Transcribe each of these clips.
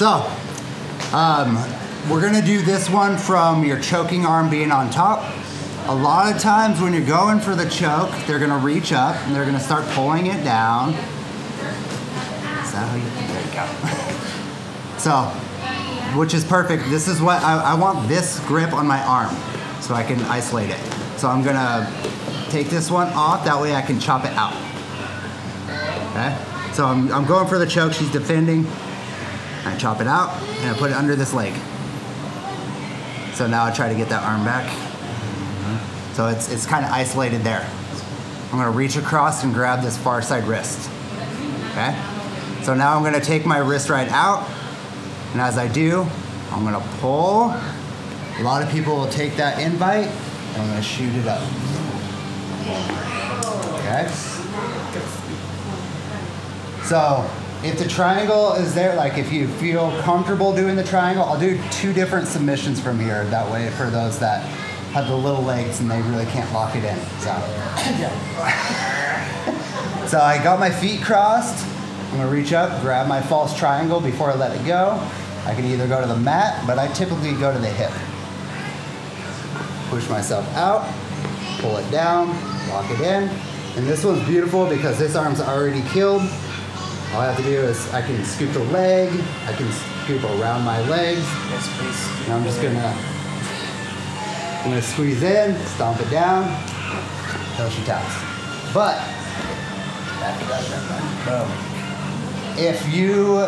So, we're gonna do this one from your choking arm being on top. A lot of times when you're going for the choke, they're gonna reach up and they're gonna start pulling it down. Is that how you, there you go. So, which is perfect. This is what, I want this grip on my arm so I can isolate it. So I'm gonna take this one off, that way I can chop it out. Okay? So I'm going for the choke, she's defending. I chop it out and I put it under this leg. So now I try to get that arm back. So it's kind of isolated there. I'm gonna reach across and grab this far side wrist. Okay? So now I'm gonna take my wrist right out, and as I do, I'm gonna pull. A lot of people will take that invite, and I'm gonna shoot it up. Okay? So, if the triangle is there, like if you feel comfortable doing the triangle, I'll do 2 different submissions from here. That way for those that have the little legs and they really can't lock it in. So, so I got my feet crossed. I'm gonna reach up, grab my false triangle before I let it go. I can either go to the mat, but I typically go to the hip. Push myself out, pull it down, lock it in. And this one's beautiful because this arm's already killed. All I have to do is I can scoop the leg, I can scoop around my legs. Yes, please. And I'm just gonna squeeze in, stomp it down, until she taps. But, boom. If you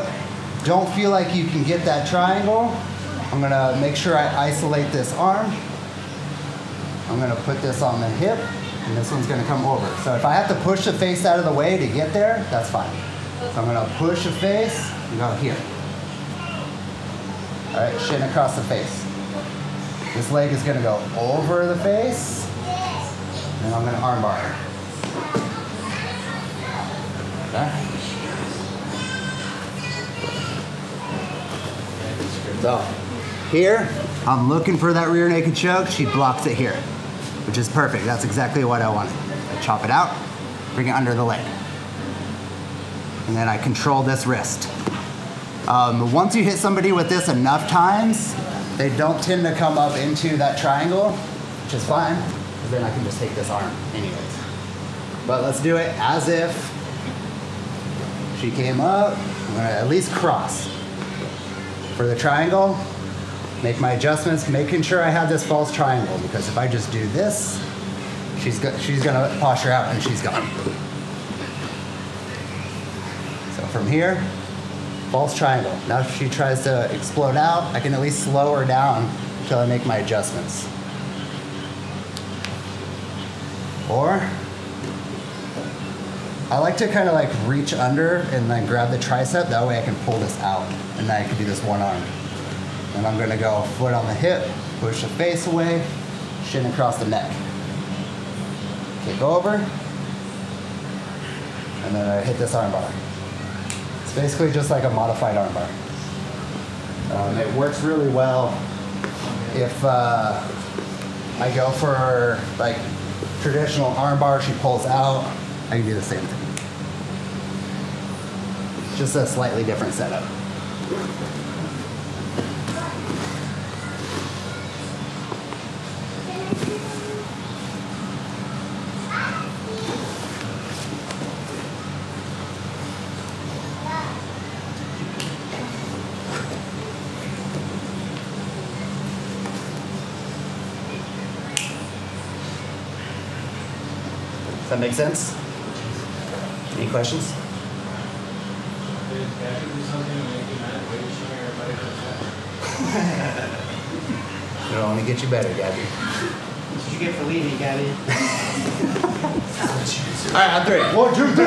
don't feel like you can get that triangle, I'm gonna make sure I isolate this arm. I'm gonna put this on the hip, and this one's gonna come over. So if I have to push the face out of the way to get there, that's fine. So I'm gonna push the face and go here. All right, shin across the face. This leg is gonna go over the face, and I'm gonna armbar her. Okay? So, here, I'm looking for that rear naked choke. She blocks it here, which is perfect. That's exactly what I wanted. I chop it out, bring it under the leg. And then I control this wrist. Once you hit somebody with this enough times, they don't tend to come up into that triangle, which is fine, because then I can just take this arm anyways. But let's do it as if she came up. I'm gonna at least cross. For the triangle, make my adjustments, making sure I have this false triangle, because if I just do this, she's gonna posture out and she's gone. So from here, false triangle. Now if she tries to explode out, I can at least slow her down until I make my adjustments. Or, I like to kind of like reach under and then grab the tricep, that way I can pull this out, and then I can do this one arm. And I'm gonna go foot on the hip, push the face away, shin across the neck. Kick over, and then I hit this armbar. It's basically just like a modified armbar. It works really well if I go for like traditional armbar, she pulls out, I can do the same thing. Just a slightly different setup. Does that make sense? Any questions? It'll only get you better, Gabby. What did you get for leaving, Gabby? All right, on 3. 1, 2, 3.